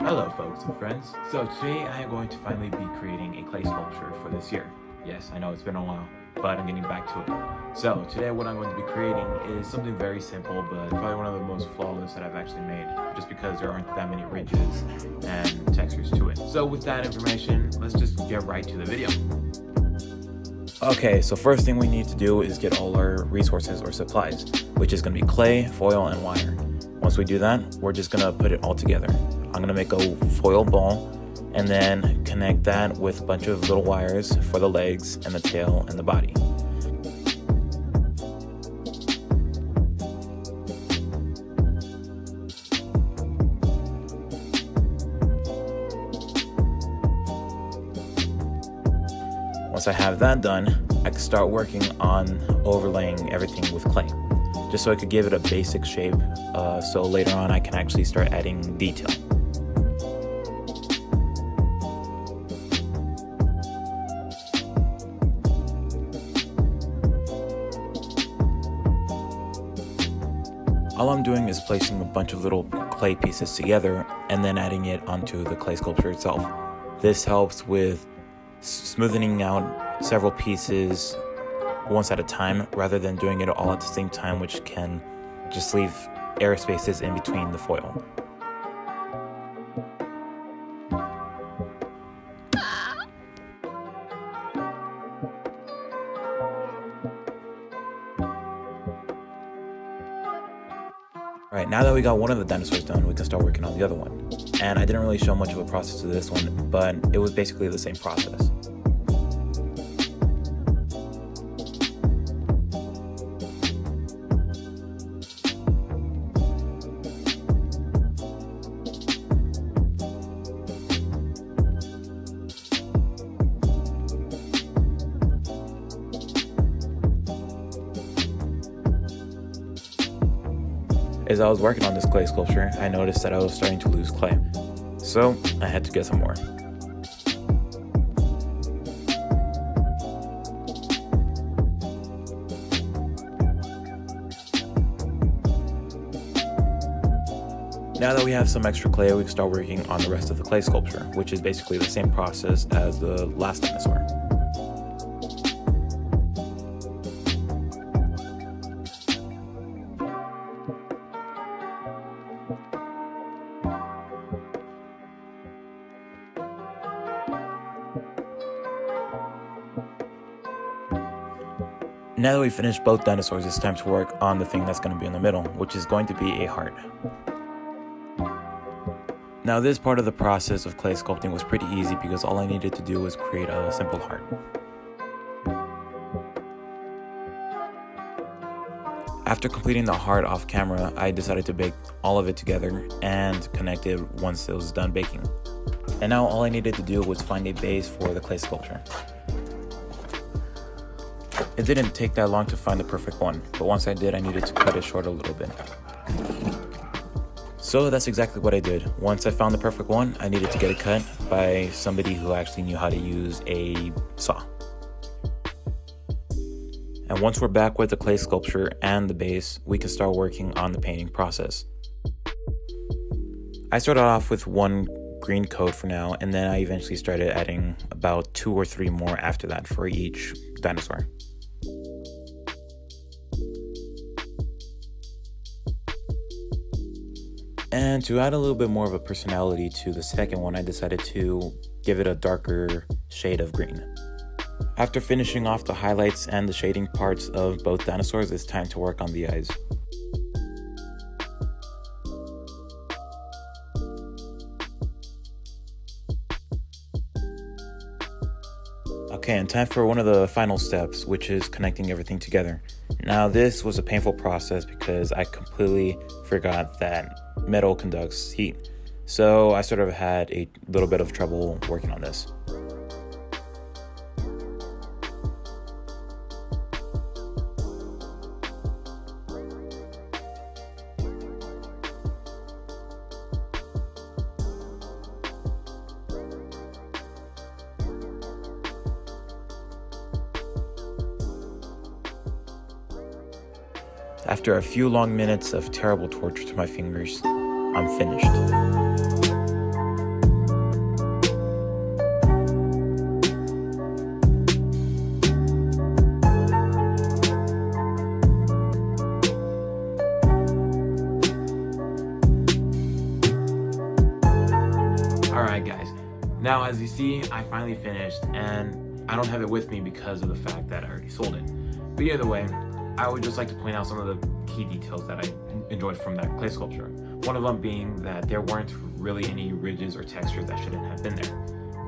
Hello folks and friends. So today I am going to finally be creating a clay sculpture for this year. Yes, I know it's been a while, but I'm getting back to it. So today what I'm going to be creating is something very simple, but probably one of the most flawless that I've actually made, just because there aren't that many ridges and textures to it. So with that information, let's just get right to the video. Okay, so first thing we need to do is get all our resources or supplies, which is going to be clay, foil, and wire. Once we do that, we're just going to put it all together. I'm going to make a foil ball and then connect that with a bunch of little wires for the legs and the tail and the body. Once I have that done, I can start working on overlaying everything with clay, just so I could give it a basic shape, so later on I can actually start adding detail. All I'm doing is placing a bunch of little clay pieces together and then adding it onto the clay sculpture itself. This helps with smoothing out several pieces once at a time rather than doing it all at the same time, which can just leave air spaces in between the foil. Alright, now that we got one of the dinosaurs done, we can start working on the other one. And I didn't really show much of a process to this one, but it was basically the same process. As I was working on this clay sculpture, I noticed that I was starting to lose clay, so I had to get some more. Now that we have some extra clay, we can start working on the rest of the clay sculpture, which is basically the same process as the last dinosaur. Now that we've finished both dinosaurs, it's time to work on the thing that's going to be in the middle, which is going to be a heart. Now this part of the process of clay sculpting was pretty easy because all I needed to do was create a simple heart. After completing the heart off camera, I decided to bake all of it together and connect it once it was done baking. And now all I needed to do was find a base for the clay sculpture. It didn't take that long to find the perfect one, but once I did, I needed to cut it short a little bit. So that's exactly what I did. Once I found the perfect one, I needed to get it cut by somebody who actually knew how to use a saw. And once we're back with the clay sculpture and the base, we can start working on the painting process. I started off with one green coat for now, and then I eventually started adding about 2 or 3 more after that for each dinosaur. And to add a little bit more of a personality to the second one, I decided to give it a darker shade of green. After finishing off the highlights and the shading parts of both dinosaurs, it's time to work on the eyes. Okay, and time for one of the final steps, which is connecting everything together. Now this was a painful process because I completely forgot that metal conducts heat, so I sort of had a little bit of trouble working on this. After a few long minutes of terrible torture to my fingers, I'm finished. Alright guys, now as you see, I finally finished, and I don't have it with me because of the fact that I already sold it. But either way, I would just like to point out some of the key details that I enjoyed from that clay sculpture. One of them being that there weren't really any ridges or textures that shouldn't have been there,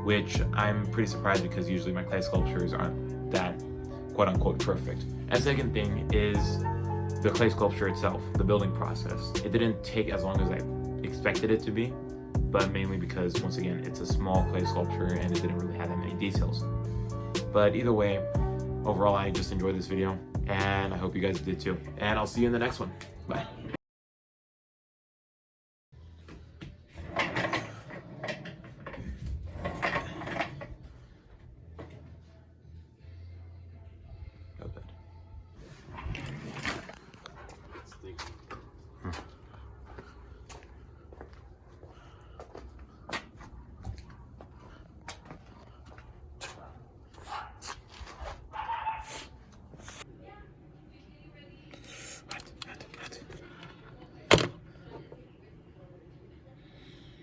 which I'm pretty surprised because usually my clay sculptures aren't that quote-unquote perfect. And second thing is the clay sculpture itself, the building process. It didn't take as long as I expected it to be, but mainly because, once again, it's a small clay sculpture and it didn't really have that many details. But either way, overall I just enjoyed this video, and I hope you guys did too. And I'll see you in the next one. Bye.